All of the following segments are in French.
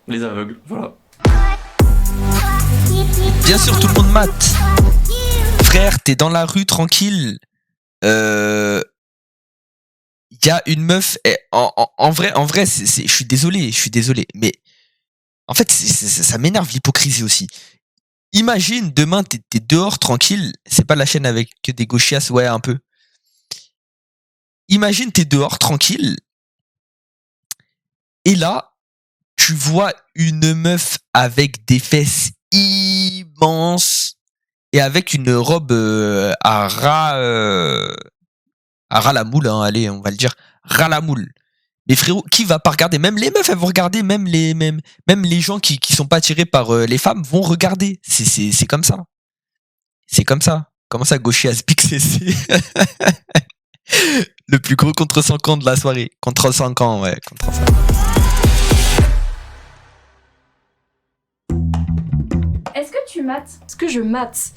Les aveugles, voilà. Bien sûr, tout le monde mate. Frère, t'es dans la rue tranquille. Il y a une meuf. En vrai, je suis désolé, mais en fait, ça m'énerve l'hypocrisie aussi. Imagine demain, t'es dehors tranquille. C'est pas la chaîne avec que des gauchias, ouais, un peu. Imagine, t'es dehors tranquille. Et là, tu vois une meuf avec des fesses immenses et avec une robe à ras la moule, hein, allez, on va le dire, ras la moule. Mais frérot, qui va pas regarder? Même les meufs, elles vont regarder, même les gens qui sont pas attirés par les femmes vont regarder. C'est comme ça. C'est comme ça. Comment ça, gaucher à Big CC? Le plus gros contre-5 de la soirée. Contre-5 ans, ouais, contre-5. Est-ce que tu mates? Est-ce que je mate?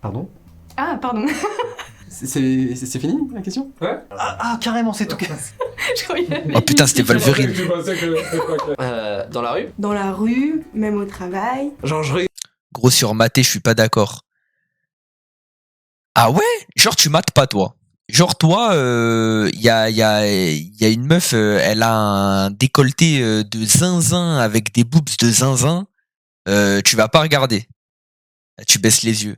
Pardon? Ah, pardon. C'est fini la question? Ouais. Ah, carrément, c'est tout. Je croyais. Oh putain, c'était Wolverine. Dans la rue? Dans la rue, même au travail. Genre, je regarde. Gros sur maté, je suis pas d'accord. Ah ouais? Genre tu mates pas toi. Genre toi, y a une meuf, elle a un décolleté de zinzin avec des boobs de zinzin. Tu vas pas regarder. Tu baisses les yeux.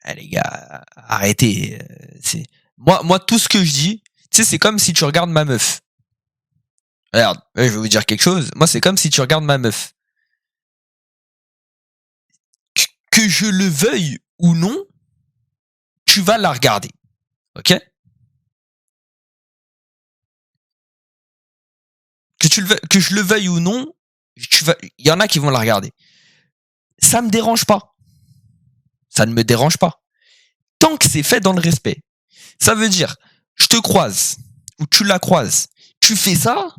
Ah les gars, arrêtez. C'est moi tout ce que je dis, tu sais, c'est comme si tu regardes ma meuf. Regarde, je vais vous dire quelque chose. Moi, c'est comme si tu regardes ma meuf. Que je le veuille ou non, tu vas la regarder. Ok? Que je le veuille ou non, il y en a qui vont la regarder. Ça me dérange pas. Ça ne me dérange pas. Tant que c'est fait dans le respect. Ça veut dire, je te croise, ou tu la croises, tu fais ça,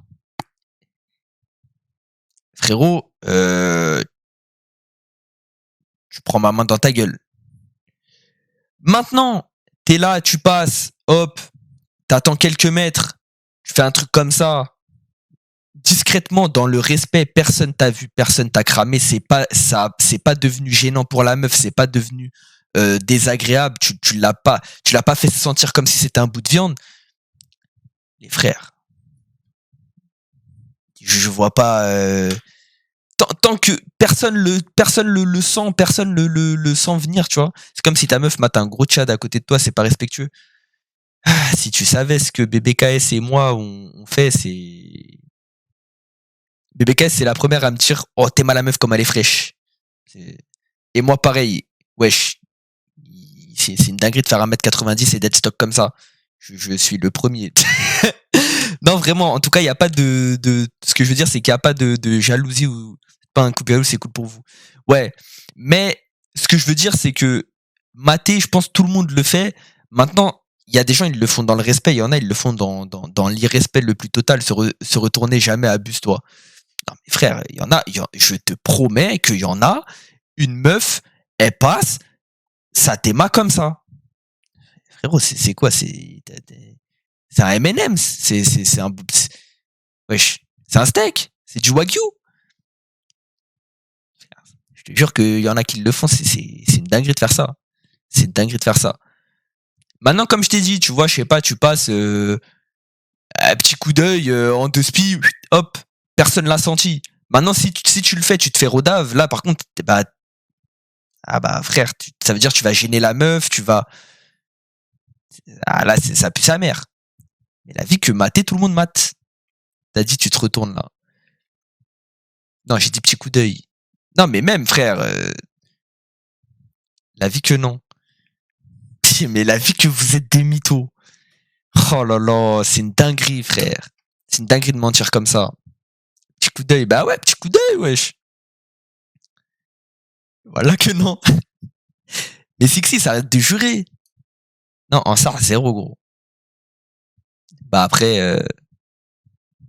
frérot, tu prends ma main dans ta gueule. Maintenant, t'es là, tu passes, hop, t'attends quelques mètres, tu fais un truc comme ça, discrètement, dans le respect, personne t'a vu, personne t'a cramé, c'est pas devenu gênant pour la meuf, c'est pas devenu désagréable, tu l'as pas fait se sentir comme si c'était un bout de viande. Les frères, je vois pas. Tant que personne le sent, personne le sent venir, tu vois. C'est comme si ta meuf mate un gros tchad à côté de toi, c'est pas respectueux. Ah, si tu savais ce que BBKS et moi on fait, c'est. BBKS, c'est la première à me dire, oh, t'es mal la meuf comme elle est fraîche. Et moi, pareil. Wesh. C'est une dinguerie de faire 1m90 et d'être stock comme ça. Je suis le premier. Non, vraiment, en tout cas, il n'y a pas de. Ce que je veux dire, c'est qu'il n'y a pas de jalousie ou. Pas un couple jaloux, c'est cool pour vous. Ouais. Mais ce que je veux dire, c'est que mater, je pense que tout le monde le fait. Maintenant, il y a des gens, ils le font dans le respect. Il y en a, ils le font dans l'irrespect le plus total. Se retourner, jamais abuse-toi. Non, mais frère, il y en a, je te promets qu'il y en a, une meuf, elle passe, ça t'éma comme ça. Frérot, c'est quoi? C'est un M&M, c'est un. Wesh, c'est un steak, c'est du wagyu. Je te jure qu'il y en a qui le font, c'est une dinguerie de faire ça. C'est une dinguerie de faire ça. Maintenant, comme je t'ai dit, tu vois, je sais pas, tu passes un petit coup d'œil en deux spies, hop, personne l'a senti. Maintenant, si tu le fais, tu te fais rodave. Là, par contre, bah, ah bah frère, ça veut dire que tu vas gêner la meuf, tu vas. Ah là, ça pue sa mère. Mais la vie que mater, tout le monde mate. T'as dit, tu te retournes là. Non, j'ai dit petit coup d'œil. Non, mais même, frère, la vie que non. Mais la vie que vous êtes des mythos. Oh là là, c'est une dinguerie, frère. C'est une dinguerie de mentir comme ça. Petit coup d'œil, bah ouais, petit coup d'œil, wesh. Voilà que non. Mais Sixi, ça arrête de jurer. Non, en ça, zéro, gros. Bah après,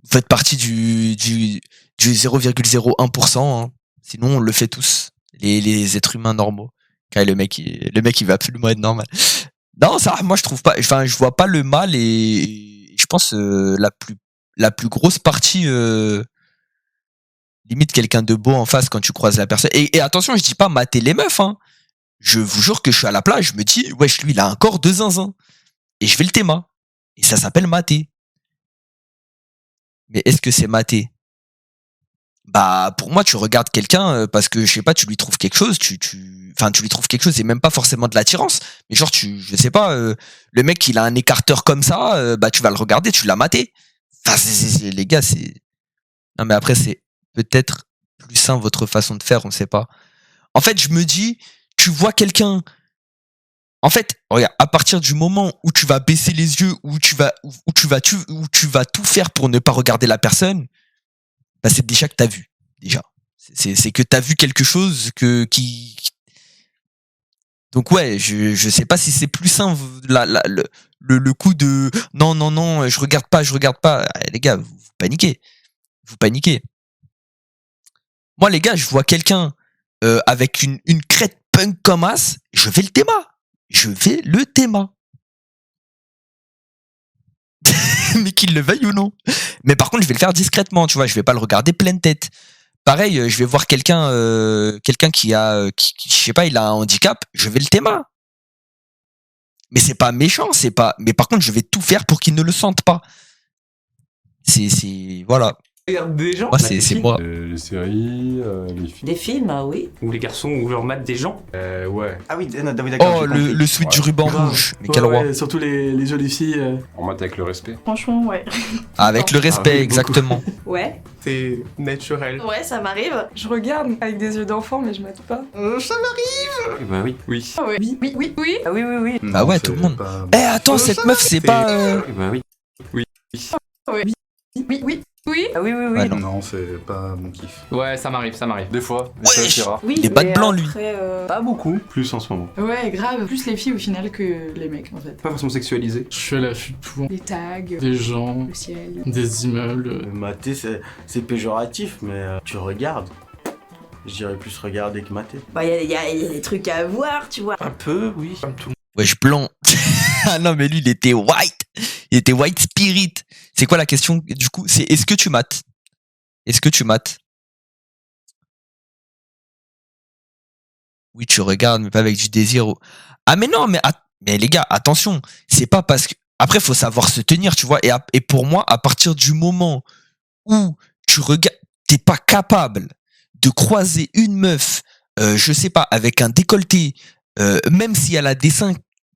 vous faites partie du 0,01%, hein. Sinon, on le fait tous. Les êtres humains normaux. Car le mec, il va absolument être normal. Non, ça, moi, je trouve pas, enfin, je vois pas le mal et je pense, la plus grosse partie, limite quelqu'un de beau en face quand tu croises la personne. Et attention, je dis pas mater les meufs, hein. Je vous jure que je suis à la plage, je me dis, wesh, lui, il a un corps de zinzin. Et je vais le théma. Et ça s'appelle mater. Mais est-ce que c'est mater? Bah, pour moi, tu regardes quelqu'un parce que, je sais pas, tu lui trouves quelque chose, enfin, tu lui trouves quelque chose, et même pas forcément de l'attirance. Mais genre, je sais pas, le mec, il a un écarteur comme ça, bah, tu vas le regarder, tu l'as maté. Enfin, les gars, c'est... Non, mais après, c'est peut-être plus sain votre façon de faire, on sait pas. En fait, je me dis, tu vois quelqu'un. En fait, regarde, à partir du moment où tu vas baisser les yeux, où tu vas tout faire pour ne pas regarder la personne, bah c'est déjà que t'as vu. Déjà, c'est que t'as vu quelque chose qui. Donc ouais, je sais pas si c'est plus sain le coup de non, je regarde pas. Les gars, vous paniquez. Moi, les gars, je vois quelqu'un avec une crête punk comme as, je vais le théma. Mais qu'il le veuille ou non. Mais par contre, je vais le faire discrètement, tu vois, je vais pas le regarder pleine tête. Pareil, je vais voir quelqu'un qui a je sais pas, il a un handicap, je vais le théma. Mais c'est pas méchant, mais par contre, je vais tout faire pour qu'il ne le sente pas. C'est voilà. Regarde des gens. Moi, c'est moi. Les séries, les films. Des films, ah oui. Ou les garçons ou leur matent des gens. Ouais. Ah oui, d'accord. Oh, le sweat du ruban rouge. Mais quel roi. Surtout les jolies filles. On mate avec le respect. Franchement, ouais. Avec le respect, oui, exactement. Ouais. C'est naturel. Ouais, ça m'arrive. Je regarde avec des yeux d'enfant, mais je mate pas. Bah oui. Oui. Ah ouais. Oui. Ah oui, oui, oui. Ah ouais, tout le monde. Eh, attends, cette meuf, c'est pas. Bah oui. Oui. Ah oui, oui, oui. Ouais, non. Non, c'est pas mon kiff. Ouais, ça m'arrive. Des fois, mais Wesh. c'est rare. Oui, Il est pas de mais blanc, lui. après, Pas beaucoup. Plus en ce moment. Ouais, grave. Plus les filles au final que les mecs en fait. Pas forcément sexualisé. Je suis à l'affût de tout. Les tags, Des gens, le ciel. des immeubles. Mater, c'est péjoratif, mais tu regardes. Je dirais plus regarder que mater. bah, y a des trucs à voir, tu vois. Un peu, oui. Comme tout. Wesh, blanc. Ah non, mais lui, il était white. Il était white spirit. C'est quoi la question, du coup? C'est est-ce que tu mates? Oui, tu regardes, mais pas avec du désir. Ah, mais non, mais les gars, attention. C'est pas parce que. Après, faut savoir se tenir, tu vois. Et pour moi, à partir du moment où tu regardes, t'es pas capable de croiser une meuf, je sais pas, avec un décolleté, même si elle a des seins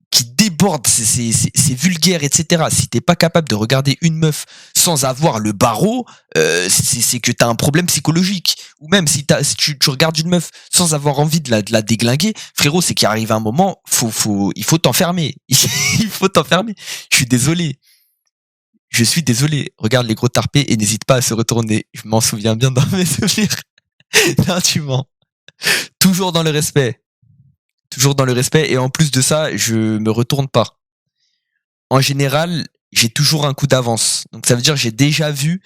qui débordent, c'est vulgaire, etc. Si t'es pas capable de regarder une meuf sans avoir le barreau, c'est que t'as un problème psychologique. Ou même si tu regardes une meuf sans avoir envie de la déglinguer, frérot, c'est qu'il arrive un moment, il faut t'enfermer. Il faut t'enfermer. Je suis désolé. Regarde les gros tarpés et n'hésite pas à se retourner. Je m'en souviens bien dans mes souvenirs. Non, tu mens. Toujours dans le respect. Et en plus de ça, je me retourne pas. En général, j'ai toujours un coup d'avance. Donc ça veut dire que j'ai déjà vu.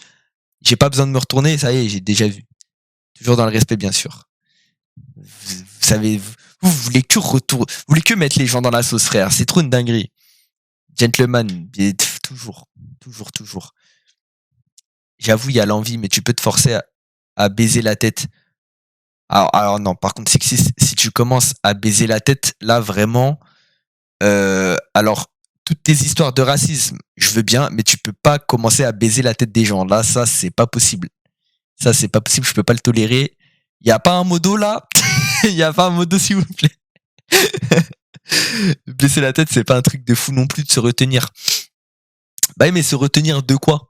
J'ai pas besoin de me retourner. Ça y est, j'ai déjà vu. Toujours dans le respect, bien sûr. Vous savez, vous voulez que mettre les gens dans la sauce, frère. C'est trop une dinguerie. Gentleman, toujours. J'avoue, il y a l'envie, mais tu peux te forcer à baiser la tête. Alors non, par contre, si tu commences à baiser la tête, là, vraiment, alors, toutes tes histoires de racisme, je veux bien, mais tu peux pas commencer à baiser la tête des gens. Là, ça, c'est pas possible. Je peux pas le tolérer. Y a pas un modo, là? Y a pas un modo, s'il vous plaît? Baisser la tête, c'est pas un truc de fou non plus de se retenir. Bah oui, mais se retenir de quoi?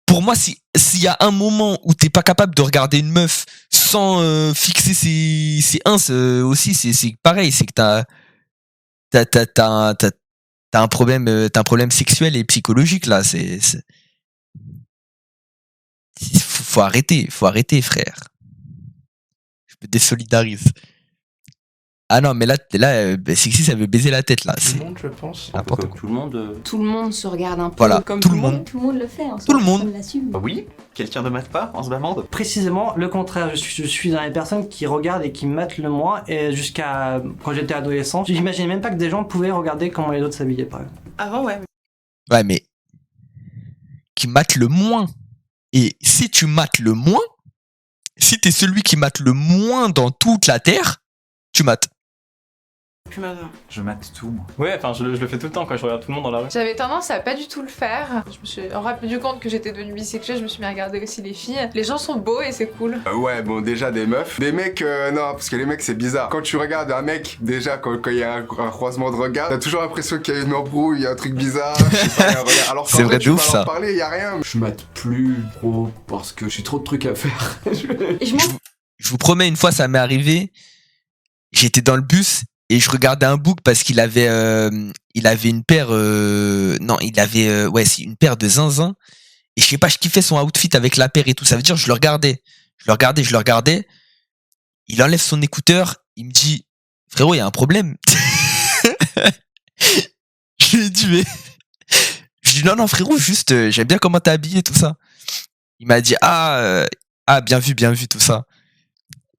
Pour moi, s'il y a un moment où t'es pas capable de regarder une meuf sans fixer ses ins aussi, c'est pareil, c'est que t'as un problème sexuel et psychologique là. Faut arrêter, frère. Je me désolidarise. Ah non, mais là, Sexy, ça veut baiser la tête là. Tout C'est le monde, je pense. n'importe quoi. Tout le monde. Tout le monde se regarde un peu. Voilà, comme tout le monde. Tout le monde le fait. Hein, Tout le monde. personne l'assume. Oui, quelqu'un ne mate pas, on se demande. Précisément le contraire. Je suis dans les personnes qui regardent et qui matent le moins. Et jusqu'à quand j'étais adolescent, j'imaginais même pas que des gens pouvaient regarder comment les autres s'habillaient, par exemple. Avant, ouais. Ouais, mais qui mate le moins. Et si tu mates le moins, si t'es celui qui mate le moins dans toute la Terre, tu mates. Je mate tout, moi. Ouais, enfin, je le fais tout le temps quand je regarde tout le monde dans la rue. J'avais tendance à pas du tout le faire. Je me suis rendu compte que j'étais devenue bisexuelle, je me suis mis à regarder aussi les filles. Les gens sont beaux et c'est cool. Ouais, bon, déjà des meufs. Des mecs, non, parce que les mecs, c'est bizarre. Quand tu regardes un mec, déjà, quand il y a un croisement de regard, t'as toujours l'impression qu'il y a une embrouille, il y a un truc bizarre. Je sais pas, il y a un regard. Alors C'est qu'en vrai vrai, de tu ouf, vas ça. leur parler, il y a rien. Je mate plus trop parce que j'ai trop de trucs à faire. Je vous promets, une fois, ça m'est arrivé. J'étais dans le bus et je regardais un bouc parce qu'il avait une paire, non, il avait, c'est une paire de zinzin. Et je sais pas, je kiffais son outfit avec la paire et tout. Ça veut dire, je le regardais. Il enlève son écouteur. Il me dit, frérot, il y a un problème. Je lui ai dit, mais, je lui ai dit, non, frérot, juste, j'aime bien comment t'es habillé, tout ça. Il m'a dit, bien vu, tout ça.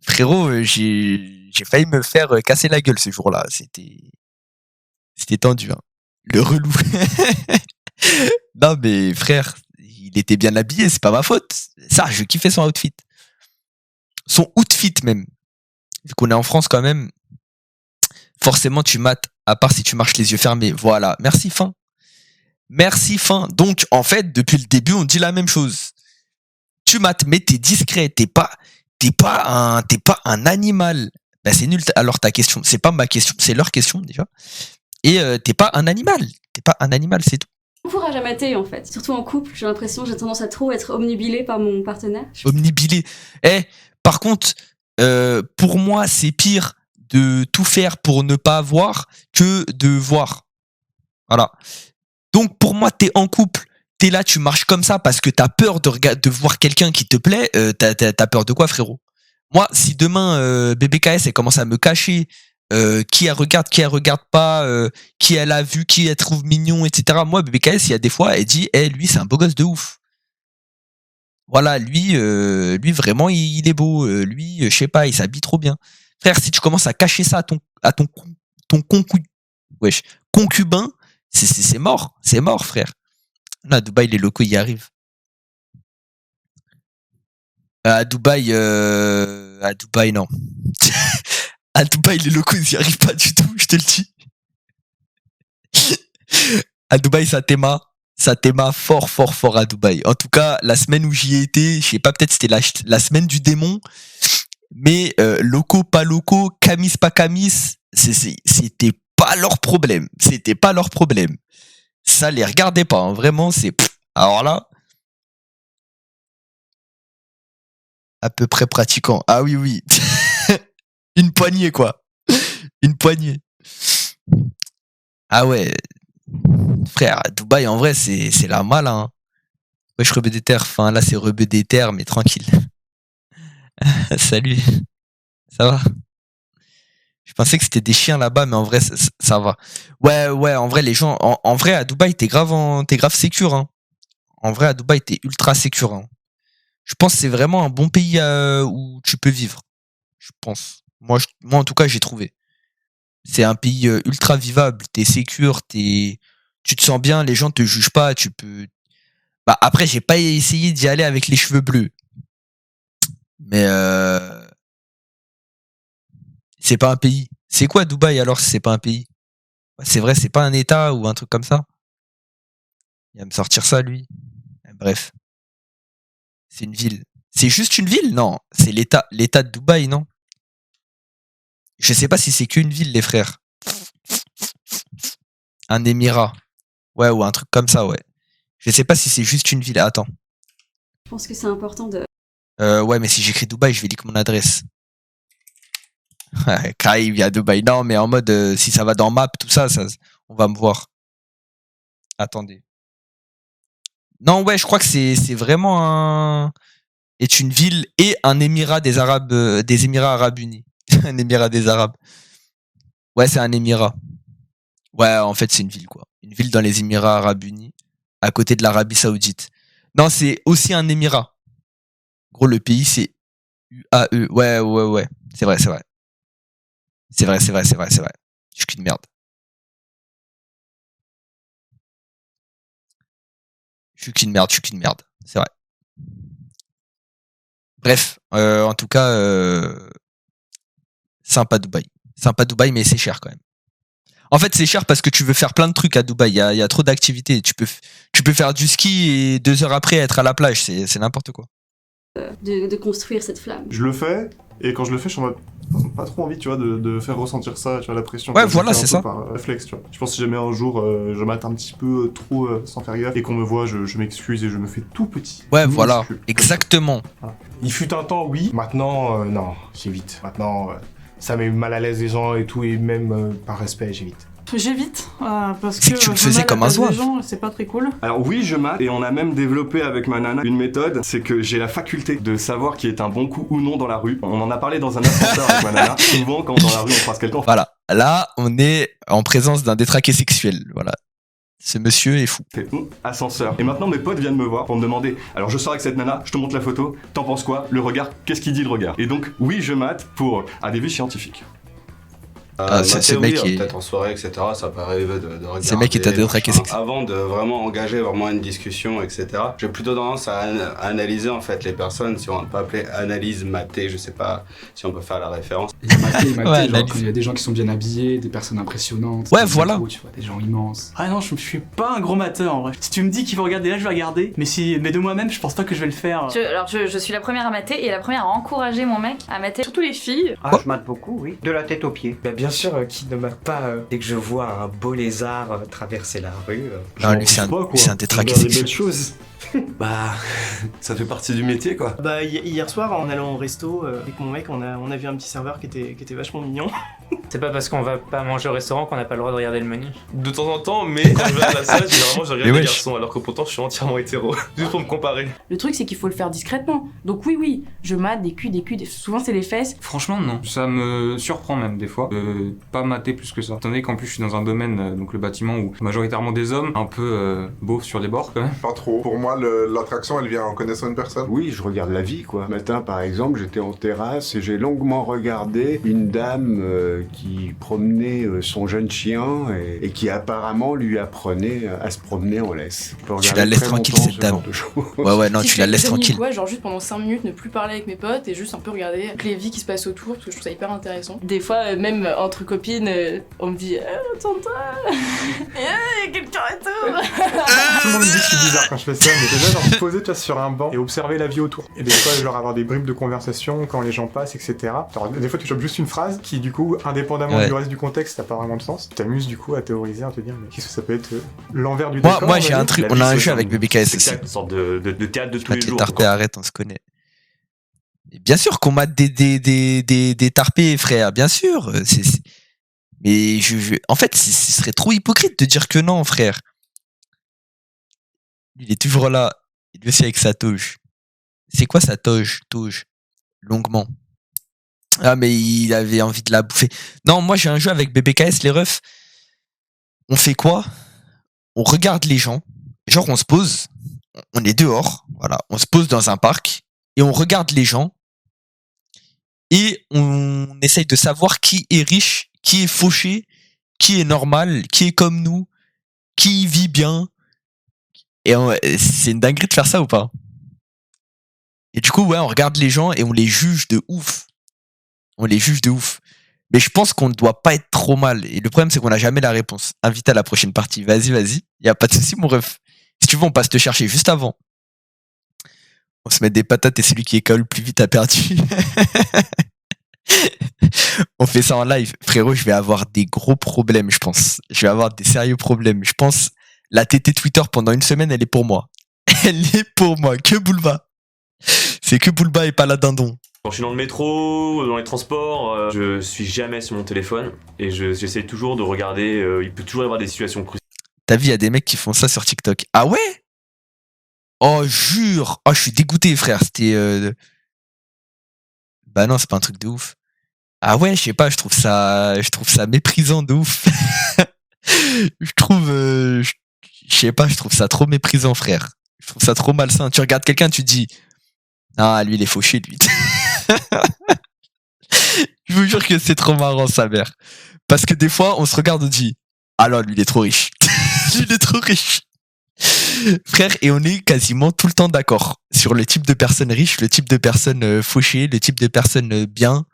Frérot, j'ai failli me faire casser la gueule ce jour-là. C'était tendu, hein. Le relou. Non, mais frère, il était bien habillé, c'est pas ma faute. Ça, je kiffais son outfit. Son outfit même. Vu qu'on est en France quand même, forcément tu mates, à part si tu marches les yeux fermés. Voilà, merci fin. Donc, en fait, depuis le début, on dit la même chose. Tu mates, mais t'es discret, t'es pas un animal. Ben, c'est nul. Alors ta question, c'est pas ma question, c'est leur question déjà. Et t'es pas un animal. C'est tout. Encourage à mater en fait. Surtout en couple, j'ai tendance à trop être omnubilée par mon partenaire. Omnibilé. Par contre, pour moi, c'est pire de tout faire pour ne pas voir que de voir. Voilà. Donc pour moi, t'es en couple. T'es là, tu marches comme ça parce que t'as peur de voir quelqu'un qui te plaît. T'as peur de quoi, frérot? Moi, si demain BBKS elle commence à me cacher qui elle regarde pas, qui elle a vu, qui elle trouve mignon, etc. Moi, BBKS, il y a des fois, elle dit, lui, c'est un beau gosse de ouf. Voilà, lui vraiment, il est beau. Lui, je sais pas, il s'habille trop bien. Frère, si tu commences à cacher ça à ton concubin, c'est mort, frère. Là, à Dubaï, les locaux y arrivent. À Dubaï, non. À Dubaï, les locaux, ils y arrivent pas du tout, je te le dis. À Dubaï, ça t'aima fort à Dubaï. En tout cas, la semaine où j'y ai été, je sais pas, peut-être c'était la semaine du démon, mais locaux, pas locaux, camis, pas camis, c'était pas leur problème. Ça les regardait pas, hein. Vraiment, alors là, à peu près pratiquant. Ah oui. Une poignée, quoi. Une poignée. Ah ouais. Frère, à Dubaï, en vrai, c'est la mal, hein. Wesh, rebeu des terres. Enfin, là, c'est rebeu des terres, mais tranquille. Salut. Ça va? Je pensais que c'était des chiens là-bas, mais en vrai, ça va. Ouais, en vrai, les gens... En vrai, à Dubaï, t'es grave sécure, hein. En vrai, à Dubaï, t'es ultra sécure, hein. Je pense que c'est vraiment un bon pays où tu peux vivre. Je pense. Moi, en tout cas, j'ai trouvé. C'est un pays ultra vivable. T'es sécure, tu te sens bien, les gens te jugent pas, tu peux... Bah, après, j'ai pas essayé d'y aller avec les cheveux bleus. Mais c'est pas un pays. C'est quoi Dubaï alors si c'est pas un pays? C'est vrai, c'est pas un état ou un truc comme ça. Il va me sortir ça, lui. Bref. C'est une ville. C'est juste une ville? Non. C'est l'état de Dubaï, non? Je sais pas si c'est qu'une ville, les frères. Un émirat. Ouais, ou un truc comme ça, ouais. Je sais pas si c'est juste une ville. Attends. Je pense que c'est important de... Ouais, mais si j'écris Dubaï, je vais leak mon adresse. Kai, il vient à Dubaï. Non, mais en mode, si ça va dans map, tout ça, on va me voir. Attendez. Non, ouais, je crois que c'est vraiment est une ville et un émirat des Émirats Arabes Unis. Un émirat des Arabes. Ouais, c'est un émirat. Ouais, en fait, c'est une ville, quoi. Une ville dans les Émirats Arabes Unis, à côté de l'Arabie Saoudite. Non, c'est aussi un émirat. Gros, le pays, c'est UAE. Ouais. C'est vrai. Je suis qu'une merde. Je suis qu'une merde, c'est vrai. Bref, en tout cas, sympa Dubaï, mais c'est cher quand même. En fait, c'est cher parce que tu veux faire plein de trucs à Dubaï. Il y a trop d'activités. Tu peux faire du ski et 2 heures après être à la plage. C'est n'importe quoi. De construire cette flamme. Je le fais, et quand je le fais, je suis en mode pas trop envie, tu vois, de faire ressentir ça, tu vois, la pression. Ouais, Je le voilà, fais un c'est peu ça. par réflexe, tu vois. Je pense que si jamais un jour je mate un petit peu trop sans faire gaffe et qu'on me voit, je m'excuse et je me fais tout petit. Ouais, voilà, Minuscule. exactement. Voilà. Il fut un temps, oui. Maintenant, non, j'évite. Maintenant, ça met mal à l'aise les gens et tout, et même par respect, j'évite. J'évite, parce C'est que tu le faisais comme un zouave. C'est pas très cool. Alors oui, je mate, et on a même développé avec ma nana une méthode, c'est que j'ai la faculté de savoir qui est un bon coup ou non dans la rue. On en a parlé dans un ascenseur avec ma nana. Souvent, quand dans la rue on croise quelqu'un, Voilà, là, on est en présence d'un détraqué sexuel. Voilà. Ce monsieur est fou. fait ascenseur. Et maintenant mes potes viennent me voir pour me demander, alors je sors avec cette nana, je te montre la photo, t'en penses quoi? Le regard, qu'est-ce qu'il dit le regard? Et donc oui, je mate à des vues scientifiques. Ce mec est... peut-être en soirée, etc. Ça peut arriver de regarder. Ce mec est à détraquer sexuel. Avant de vraiment engager vraiment une discussion, etc. J'ai plutôt tendance à analyser en fait les personnes, si on peut appeler analyse matée, je sais pas si on peut faire la référence. Maté, Ouais, genre, il y a des gens qui sont bien habillés, des personnes impressionnantes. Ouais, des voilà. métros, tu vois, des gens immenses. Ah non, je suis pas un gros mateur en vrai. Si tu me dis qu'il faut regarder là, je vais regarder. Mais de moi-même, je pense pas que je vais le faire. Je suis la première à mater et la première à encourager mon mec à mater surtout les filles. Ah, je mate beaucoup, oui. De la tête aux pieds. Bah, bien sûr, qui ne mate pas dès que je vois un beau lézard traverser la rue. Non, lui, c'est un détraqué sexuel. choses. Bah, ça fait partie du métier quoi. Bah hier soir en allant au resto avec mon mec on a vu un petit serveur qui était vachement mignon. C'est pas parce qu'on va pas manger au restaurant qu'on n'a pas le droit de regarder le menu. De temps en temps, mais quand je vais à la salle, généralement je regarde les garçons alors que pourtant je suis entièrement hétéro. Juste pour me comparer. Le truc c'est qu'il faut le faire discrètement. Donc oui, je mate des culs, souvent c'est les fesses. Franchement, non. Ça me surprend même des fois de pas mater plus que ça. Étant donné qu'en plus je suis dans un domaine, donc le bâtiment, où majoritairement des hommes, un peu beaufs sur les bords quand même. Pas trop. Pour moi, l'attraction, elle vient en connaissant une personne. Oui, je regarde la vie, quoi. Matin, par exemple, j'étais en terrasse et j'ai longuement regardé une dame qui promenait son jeune chien et qui apparemment lui apprenait à se promener en laisse. Tu la laisses tranquille, cette dame. Ouais, non, tu la laisses tranquille. Quoi, genre juste pendant 5 minutes ne plus parler avec mes potes et juste un peu regarder les vies qui se passent autour parce que je trouve ça hyper intéressant. Des fois, même entre copines, on me dit Tanta, il y a quelqu'un et tout. Tout le monde me dit que je suis bizarre quand je fais ça, mais déjà genre me poser tu vois, sur un banc et observer la vie autour. Et des fois genre avoir des bribes de conversation quand les gens passent, etc. Genre, des fois tu chopes juste une phrase qui du coup, indépendamment du reste du contexte, ça n'a pas vraiment de sens. Tu t'amuses du coup à théoriser, à te dire mais qu'est-ce que ça peut être l'envers du décor. Moi j'ai un truc, on a un jeu avec BBKS aussi. Une sorte de théâtre de tous les Les jours. tarpés, arrête, on se connaît. Et bien sûr qu'on mate des tarpés, frère, bien sûr. Mais en fait, ce serait trop hypocrite de dire que non, frère. Il est toujours là, lui aussi avec sa toge. C'est quoi sa toge? Longuement. Ah, mais il avait envie de la bouffer. Non, moi j'ai un jeu avec BBKS, les refs. On fait quoi? On regarde les gens. Genre, on se pose. On est dehors. Voilà. On se pose dans un parc. Et on regarde les gens. Et on essaye de savoir qui est riche, qui est fauché, qui est normal, qui est comme nous, qui vit bien. Et c'est une dinguerie de faire ça ou pas? Et du coup, ouais, on regarde les gens et on les juge de ouf. Mais je pense qu'on ne doit pas être trop mal. Et le problème, c'est qu'on n'a jamais la réponse. Invite à la prochaine partie. Vas-y. Y a pas de souci, mon ref. Si tu veux, on passe te chercher juste avant. On se met des patates et celui qui école plus vite a perdu. On fait ça en live. Frérot, je vais avoir des gros problèmes, je pense. Je vais avoir des sérieux problèmes. Je pense, la TT Twitter pendant une semaine, elle est pour moi. Elle est pour moi. Que Boulba. C'est que Boulba et pas la dindon. Quand je suis dans le métro, dans les transports, je suis jamais sur mon téléphone et j'essaie toujours de regarder. Il peut toujours y avoir des situations cruciales. T'as vu, il y a des mecs qui font ça sur TikTok. Ah ouais? Oh, jure! Oh, je suis dégoûté, frère. C'était. Bah non, c'est pas un truc de ouf. Ah ouais, je sais pas, je trouve ça méprisant de ouf. Je trouve ça trop méprisant, frère. Je trouve ça trop malsain. Tu regardes quelqu'un, tu te dis, ah, lui, il est fauché, lui. Je vous jure que c'est trop marrant, sa mère. Parce que des fois, on se regarde, on dit, ah non, lui, il est trop riche. Lui, il est trop riche. Frère, et on est quasiment tout le temps d'accord sur le type de personne riche, le type de personne fauchée, le type de personne bien.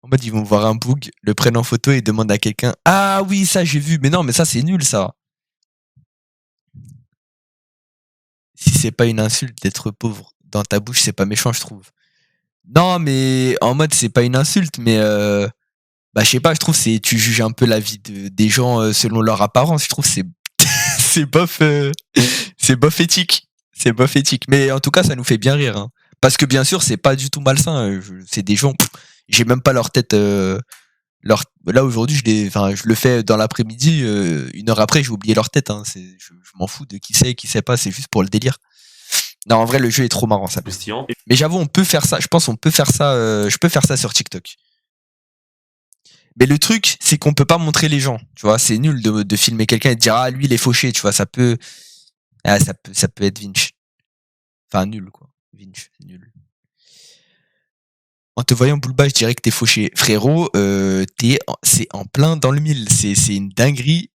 En mode, ils vont voir un boug, le prennent en photo et demandent à quelqu'un « Ah oui, ça j'ai vu, mais non, mais ça c'est nul ça !» Si c'est pas une insulte d'être pauvre dans ta bouche, c'est pas méchant, je trouve. Non, mais en mode, c'est pas une insulte, mais bah je sais pas, je trouve c'est tu juges un peu la vie des gens selon leur apparence. Je trouve c'est c'est bof éthique, c'est bof éthique. Mais en tout cas, ça nous fait bien rire, hein. Parce que bien sûr, c'est pas du tout malsain. C'est des gens, j'ai même pas leur tête. Là aujourd'hui, je le fais dans l'après-midi. 1 heure après, j'ai oublié leur tête. Hein. Je m'en fous de qui sait pas. C'est juste pour le délire. Non, en vrai, le jeu est trop marrant, ça. Mais j'avoue, on peut faire ça. Je pense, on peut faire ça. Je peux faire ça sur TikTok. Mais le truc, c'est qu'on peut pas montrer les gens. Tu vois, c'est nul de filmer quelqu'un et de dire ah lui il est fauché. Tu vois, ça peut être Vinch. Enfin nul quoi. Vinch, nul. En te voyant Boulba, je dirais que t'es fauché. Frérot, c'est en plein dans le mille. C'est une dinguerie.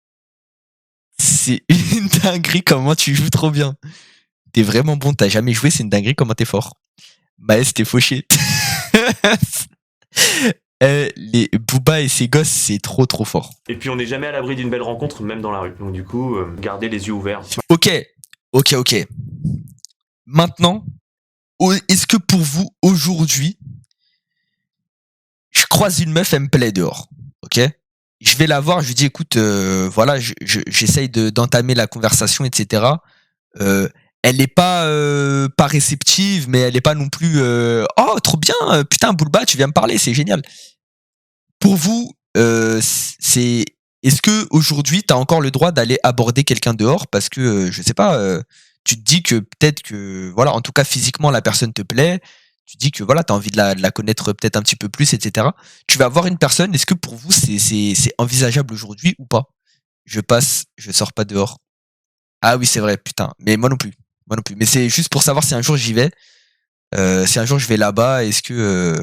C'est une dinguerie comment tu joues trop bien. T'es vraiment bon, t'as jamais joué, c'est une dinguerie comment t'es fort. Maës, t'es fauché. Les Booba et ses gosses, c'est trop fort. Et puis on n'est jamais à l'abri d'une belle rencontre, même dans la rue. Donc du coup, gardez les yeux ouverts. Ok. Maintenant, est-ce que pour vous, aujourd'hui, je croise une meuf, elle me plaît dehors, ok? Je vais la voir, je lui dis écoute, voilà, j'essaye d'entamer la conversation, etc. Elle est pas réceptive, mais elle est pas non plus oh trop bien, putain Boulba, tu viens me parler, c'est génial. Pour vous, est-ce que aujourd'hui t'as encore le droit d'aller aborder quelqu'un dehors parce que je sais pas, tu te dis que peut-être que voilà, en tout cas physiquement la personne te plaît. Tu dis que voilà, t'as envie de la connaître peut-être un petit peu plus, etc. Tu vas voir une personne, est-ce que pour vous c'est envisageable aujourd'hui ou pas? Je sors pas dehors. Ah oui, c'est vrai, putain. Mais moi non plus. Mais c'est juste pour savoir si un jour j'y vais. Si un jour je vais là-bas, est-ce que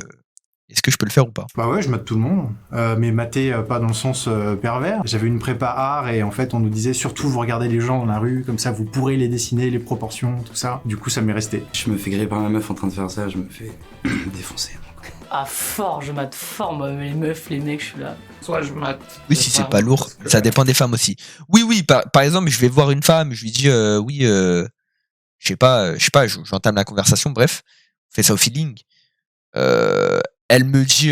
je peux le faire ou pas? Bah ouais, je mate tout le monde. Mais mater pas dans le sens pervers. J'avais une prépa art et en fait on nous disait surtout vous regardez les gens dans la rue, comme ça vous pourrez les dessiner, les proportions, tout ça. Du coup ça m'est resté. Je me fais griller par ma meuf en train de faire ça, je me fais défoncer. Ah fort, je mate fort moi, les meufs, les mecs, je suis là. Soit je mate. Oui, si c'est pas lourd, ça dépend des femmes aussi. Oui, par exemple, je vais voir une femme, je lui dis oui, je sais pas, j'entame la conversation, bref, on fait ça au feeling. Elle me dit,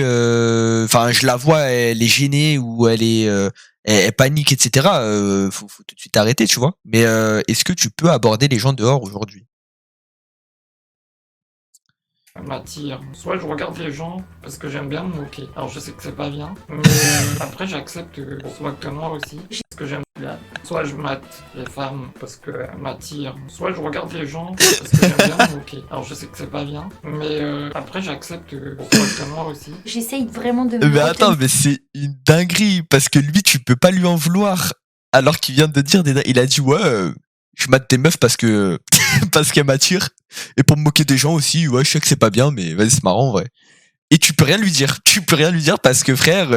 enfin, je la vois, elle est gênée ou elle panique, etc. Faut tout de suite arrêter, tu vois. Mais est-ce que tu peux aborder les gens dehors aujourd'hui? M'attire. Soit je regarde les gens parce que j'aime bien me moquer. Alors je sais que c'est pas bien, mais après j'accepte qu'on se moque de moi aussi parce que j'aime bien. Soit je mate les femmes parce qu'elles m'attirent. Soit je regarde les gens parce que j'aime bien me moquer. Alors je sais que c'est pas bien, mais après j'accepte qu'on se moque de moi aussi. J'essaye vraiment de me Mais attends, mais c'est une dinguerie parce que lui, tu peux pas lui en vouloir. Alors qu'il vient de dire, il a dit ouais, je mate tes meufs parce que parce qu'elles m'attirent et pour me moquer des gens aussi. Ouais, je sais que c'est pas bien, mais vas-y, c'est marrant en vrai. Et tu peux rien lui dire. Parce que frère,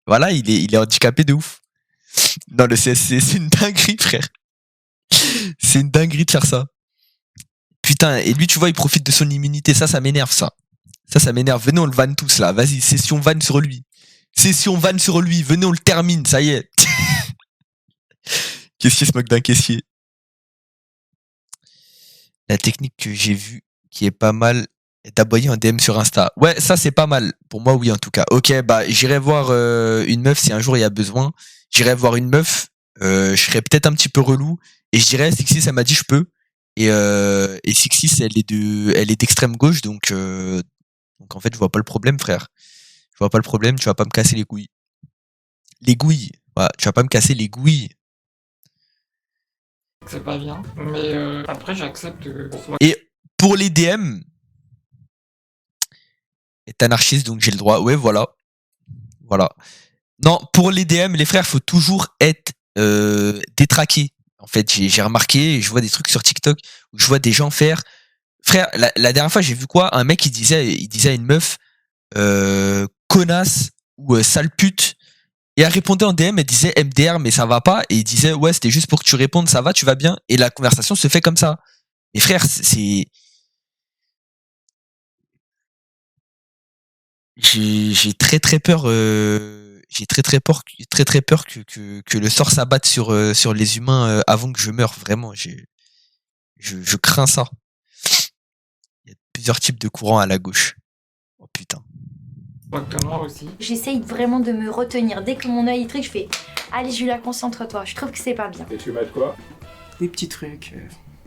voilà, il est handicapé de ouf. Non, c'est une dinguerie, frère. C'est une dinguerie de faire ça. Putain, et lui, tu vois, il profite de son immunité. Ça m'énerve, ça. Ça m'énerve. Venez, on le vanne tous, là. Vas-y, session vanne sur lui. Venez, on le termine, ça y est. Caissier se moque d'un caissier. La technique que j'ai vue, qui est pas mal, est d'aboyer un DM sur Insta. Ouais, ça, c'est pas mal. Pour moi, oui, en tout cas. Ok, bah, j'irai voir une meuf si un jour il y a besoin. J'irai voir une meuf. Je serais peut-être un petit peu relou. Et je dirais, Sixis, elle m'a dit, je peux. Et Sixis, elle est d'extrême gauche, donc en fait, je vois pas le problème, frère. Je vois pas le problème, tu vas pas me casser les couilles. Les couilles. Ouais, tu vas pas me casser les couilles. C'est pas bien, mais après j'accepte qu'on se moque. Et pour les DM, est anarchiste, donc j'ai le droit. Ouais, voilà. Non, pour les DM, les frères, faut toujours être détraqué. En fait, j'ai remarqué, je vois des trucs sur TikTok où je vois des gens faire. Frère, la dernière fois, j'ai vu quoi? Un mec, il disait à une meuf connasse ou sale pute. Et elle répondait en DM, elle disait MDR, mais ça va pas. Et il disait, ouais, c'était juste pour que tu répondes, ça va, tu vas bien. Et la conversation se fait comme ça. Mais frère, c'est. J'ai très très peur. J'ai très très peur que le sort s'abatte sur les humains avant que je meure. Vraiment, je crains ça. Il y a plusieurs types de courants à la gauche. Oh putain. Exactement aussi. J'essaye vraiment de me retenir. Dès que mon œil triche, je fais allez Julia, concentre-toi. Je trouve que c'est pas bien. Et tu mates quoi? Des petits trucs.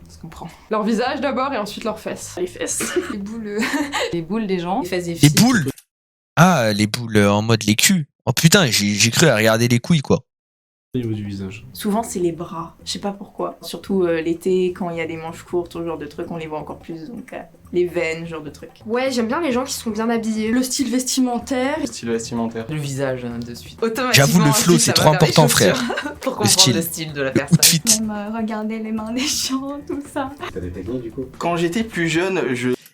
Ça se comprend. Leur visage d'abord et ensuite leurs fesses. Les fesses. Les boules. Les boules des gens. Les fesses des Les filles. boules. Ah, les boules en mode les culs. Oh putain, j'ai cru à regarder les couilles quoi. Au niveau du visage. Souvent, c'est les bras. Je sais pas pourquoi. Surtout l'été, quand il y a des manches courtes, ce genre de trucs, on les voit encore plus. Donc, les veines, ce genre de trucs. Ouais, j'aime bien les gens qui sont bien habillés. Le style vestimentaire. Le style vestimentaire. Le visage, de suite. J'avoue, le flow, c'est trop important, frère. Pour Le style. comprendre le style de la Tout personne. de suite. Même regarder les mains des gens, tout ça. T'as des techniques du coup? Quand j'étais plus jeune,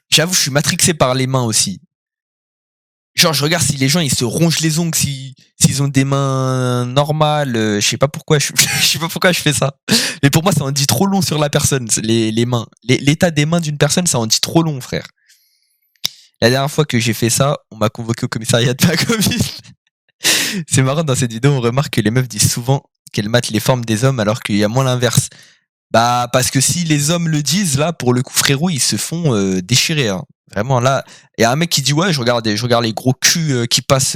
J'avoue, je suis matrixé par les mains aussi. Genre, je regarde si les gens ils se rongent les ongles, s'ils ont des mains normales. Je sais pas pourquoi je sais pas pourquoi je fais ça. Mais pour moi, ça en dit trop long sur la personne, les mains. L'état des mains d'une personne, ça en dit trop long, frère. La dernière fois que j'ai fait ça, on m'a convoqué au commissariat de ma commune. C'est marrant, dans cette vidéo, on remarque que les meufs disent souvent qu'elles matent les formes des hommes alors qu'il y a moins l'inverse. Bah, parce que si les hommes le disent, là, pour le coup, frérot, ils se font déchirer. Hein. Vraiment, là, il y a un mec qui dit, ouais, je regarde les gros culs qui passent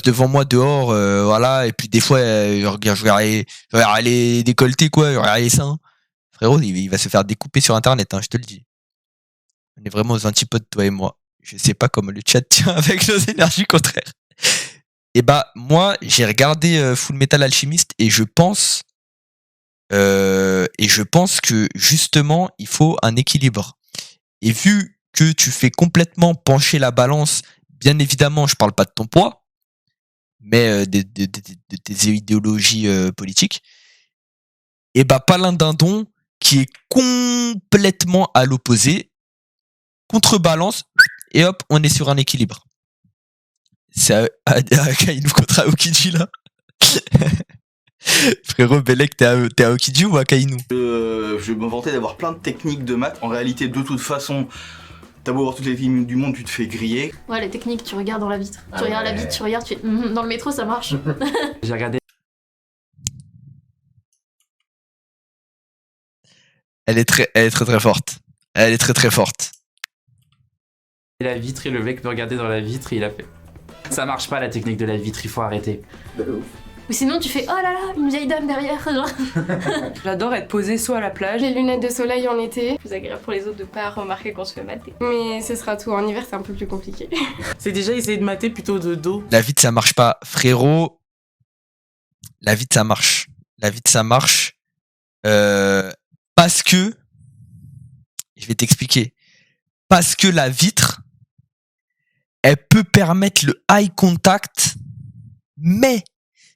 devant moi dehors, voilà, et puis des fois, je regarde les décolletés, quoi, je regarde les seins. Frérot, il va se faire découper sur Internet, hein, je te le dis. On est vraiment aux antipodes, toi et moi. Je sais pas comment le chat tient avec nos énergies contraires. Et bah, moi, j'ai regardé Full Metal Alchemist et je pense que justement, il faut un équilibre. Et vu que tu fais complètement pencher la balance, bien évidemment, je parle pas de ton poids, mais de tes idéologies politiques, et bah, Palin Dindon, qui est complètement à l'opposé, contrebalance, et hop, on est sur un équilibre. C'est Akainu contre Aokiji, là. Frérot, Belek, t'es à Aokiji ou à Akainu? Je me vantais d'avoir plein de techniques de maths. En réalité, de toute façon, t'as beau voir toutes les films du monde, tu te fais griller. Ouais, les techniques, tu regardes dans la vitre. Tu regardes la vitre, tu regardes, tu fais dans le métro, ça marche. J'ai regardé. Elle est très très forte. Elle est très très forte. La vitre et le mec me regardait dans la vitre et il a fait. Ça marche pas la technique de la vitre, il faut arrêter. Ou sinon, tu fais oh là là, une vieille dame derrière. Genre. J'adore être posée soit à la plage. Les lunettes de soleil en été. Plus agréable pour les autres de pas remarquer qu'on se fait mater. Mais ce sera tout. En hiver, c'est un peu plus compliqué. C'est déjà essayer de mater plutôt de dos. La vitre, ça marche pas. Frérot, la vitre, ça marche. La vitre, ça marche. Parce que... Je vais t'expliquer. Parce que la vitre, elle peut permettre le eye contact, mais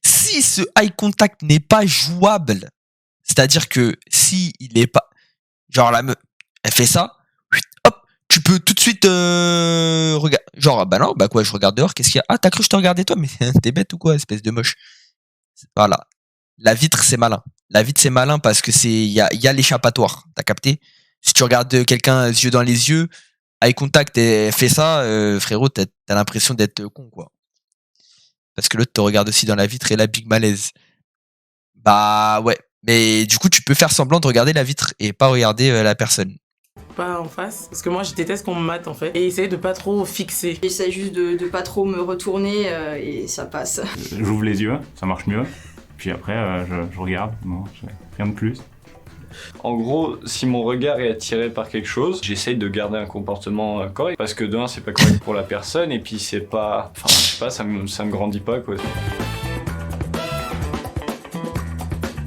si ce eye contact n'est pas jouable, c'est-à-dire que si il est pas, genre la meuf, elle fait ça, hop, tu peux tout de suite regarder, genre bah non, bah quoi, je regarde dehors, qu'est-ce qu'il y a? Ah, t'as cru que je te regardais toi, mais t'es bête ou quoi, espèce de moche. Voilà, la vitre c'est malin. La vitre c'est malin parce que il y a l'échappatoire, t'as capté? Si tu regardes quelqu'un yeux dans les yeux, eye contact et fait ça, frérot, t'as l'impression d'être con, quoi. Parce que l'autre te regarde aussi dans la vitre et la big malaise. Bah ouais, mais du coup, tu peux faire semblant de regarder la vitre et pas regarder la personne. Pas en face, parce que moi je déteste qu'on me mate en fait, et essayer de pas trop fixer. J'essaie juste de pas trop me retourner et ça passe. J'ouvre les yeux, ça marche mieux. Puis après, je regarde, bon, rien de plus. En gros, si mon regard est attiré par quelque chose, j'essaye de garder un comportement correct. Parce que de un, c'est pas correct pour la personne, et puis c'est pas... Enfin, je sais pas, ça me grandit pas, quoi.